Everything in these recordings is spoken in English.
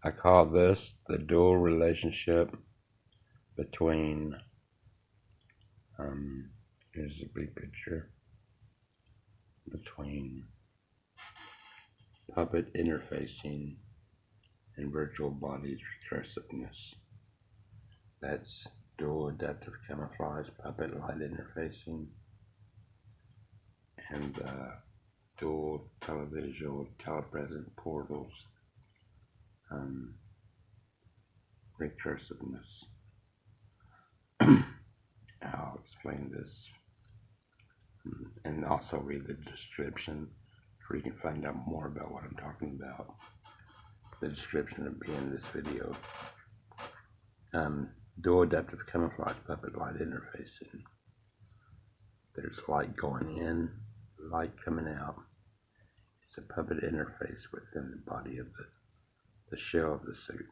I call this the dual relationship between, here's a big picture, between puppet interfacing and virtual bodies recursiveness. That's dual adaptive camouflage, puppet light interfacing, and Dual-Televisual telepresent portals, recursiveness. I'll explain this and also read the description where you can find out more about what I'm talking about. The description will be in this video. Dual adaptive camouflage puppet light interfacing. There's light going in, light coming out. It's a puppet interface within the body of the shell of the suit.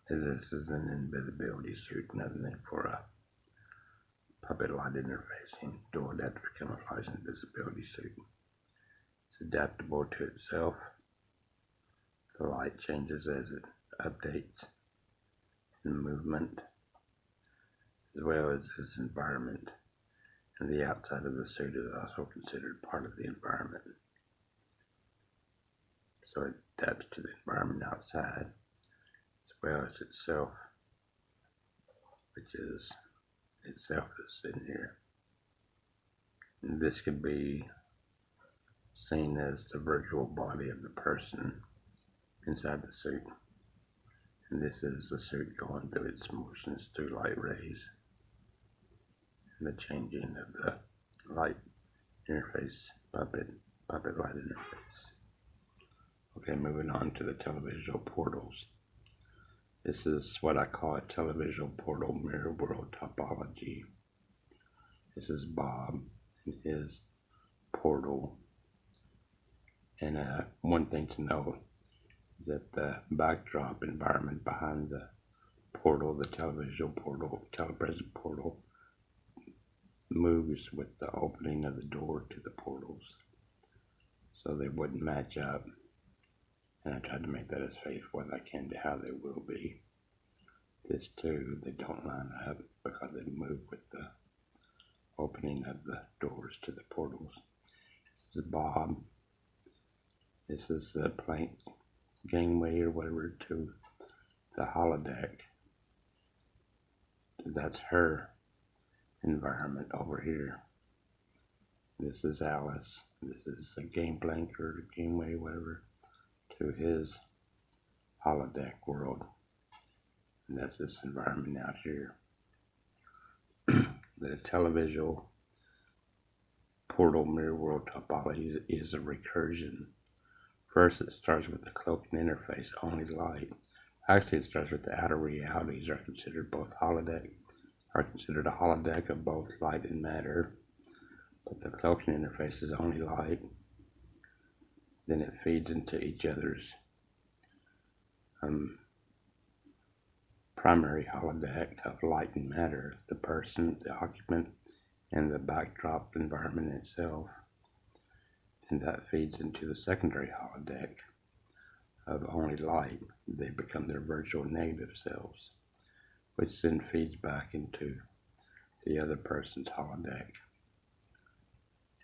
This is an invisibility suit, nothing for a puppet light interfacing, dual adaptive camouflage invisibility suit. It's adaptable to itself. The light changes as it updates in movement, as well as its environment. And the outside of the suit is also considered part of the environment. So it adapts to the environment outside, as well as itself, which is itself is in here. And this could be seen as the virtual body of the person inside the suit. And this is the suit going through its motions through light rays and the changing of the light interface, puppet light interface. Okay, moving on to the televisual portals. This is what I call a televisual portal mirror world topology. This is Bob and his portal. And one thing to note is that the backdrop environment behind the portal, the televisual portal, telepresent portal, moves with the opening of the door to the portals, so they wouldn't match up. And I tried to make that as faithful as I can to how they will be. This too, they don't line up because they move with the opening of the doors to the portals. This is Bob. This is the plank gangway or whatever to the holodeck. That's her environment over here. This is Alice. This is a gangplank or gangway, whatever, to his holodeck world. And that's this environment out here. The televisual portal mirror world topology is a recursion. First, it starts with the cloaked interface, only light. Actually, it starts with the outer realities are considered a holodeck of both light and matter. But the cloaked interface is only light. Then it feeds into each other's primary holodeck of light and matter, the person, the occupant, and the backdrop environment itself. And that feeds into the secondary holodeck of only light. They become their virtual negative selves, which then feeds back into the other person's holodeck.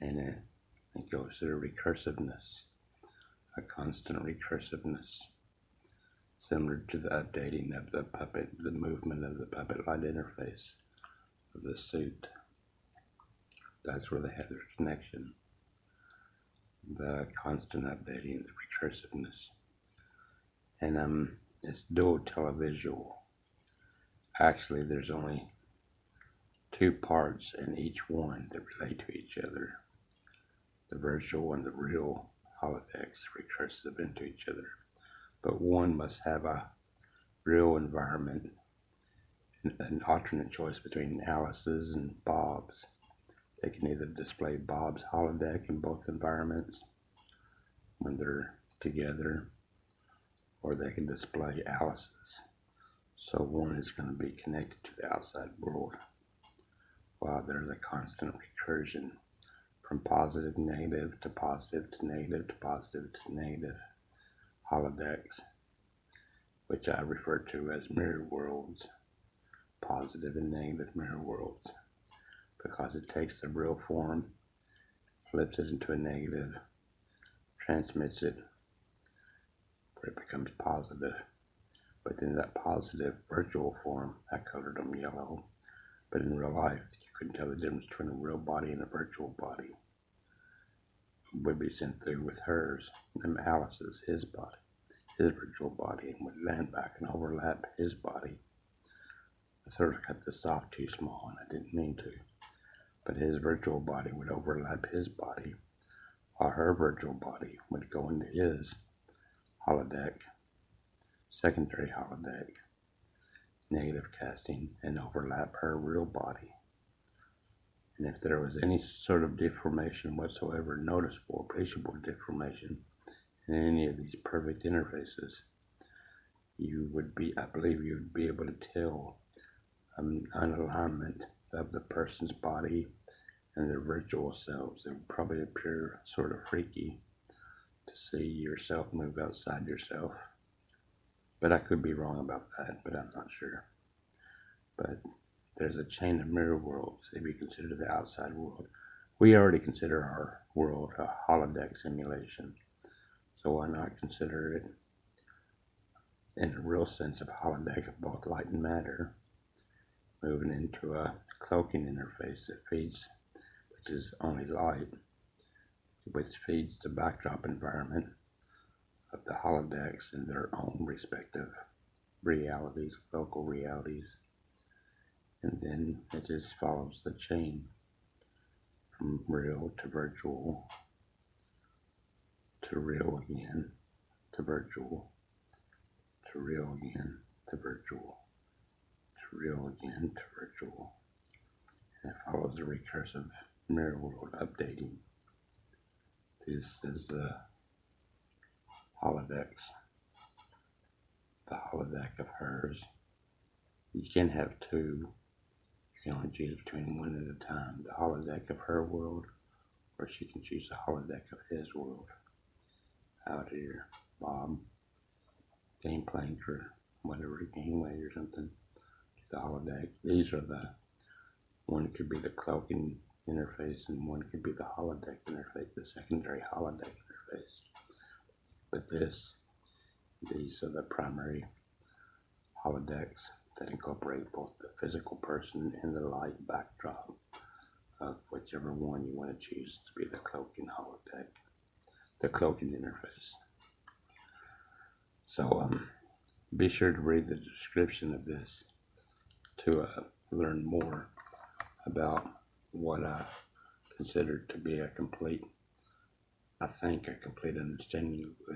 And it goes through recursiveness, a constant recursiveness, similar to the updating of the puppet, the movement of the puppet light interface of the suit. That's where they have their connection. The constant updating, the recursiveness. And it's Dual-Televisual. Actually, there's only two parts in each one that relate to each other. The virtual and the real holodecks recursive into each other. But one must have a real environment, an alternate choice between Alice's and Bob's. They can either display Bob's holodeck in both environments when they're together, or they can display Alice's. So one is going to be connected to the outside world, while there's a constant recursion from positive, negative to positive to negative to positive to negative holodecks which I refer to as mirror worlds, positive and negative mirror worlds, because it takes the real form, flips it into a negative, transmits it where it becomes positive. But then that positive virtual form, I colored them yellow, but in real life, you couldn't tell the difference between a real body and a virtual body. Would be sent through with hers, and Alice's, his body, his virtual body, and would land back and overlap his body. I sort of cut this off too small, and I didn't mean to, but his virtual body would overlap his body, while her virtual body would go into his holodeck, secondary holodeck, negative casting, and overlap her real body. And if there was any sort of deformation whatsoever, noticeable, appreciable deformation in any of these perfect interfaces, I believe you would be able to tell an alignment of the person's body and their virtual selves. It would probably appear sort of freaky to see yourself move outside yourself. But I could be wrong about that, but I'm not sure. But there's a chain of mirror worlds if you consider the outside world. We already consider our world a holodeck simulation, so why not consider it in a real sense of holodeck of both light and matter, moving into a cloaking interface that feeds, which is only light, which feeds the backdrop environment of the holodecks in their own respective realities, local realities. And then it just follows the chain from real to virtual, to real again, to virtual, to real again, to virtual, to real again, to virtual. And it follows the recursive mirror world updating. This is the holodecks, the holodeck of hers. You can have two. You can only choose between one at a time. The holodeck of her world, or she can choose the holodeck of his world. Out here, Bob, game playing for whatever Gameway or something. The holodeck. These are one could be the cloaking interface and one could be the holodeck interface, the secondary holodeck interface. But these are the primary holodecks that incorporate both the physical person and the light backdrop of whichever one you want to choose to be the cloaking holodeck, the cloaking interface. So be sure to read the description of this to learn more about what I consider to be a complete understanding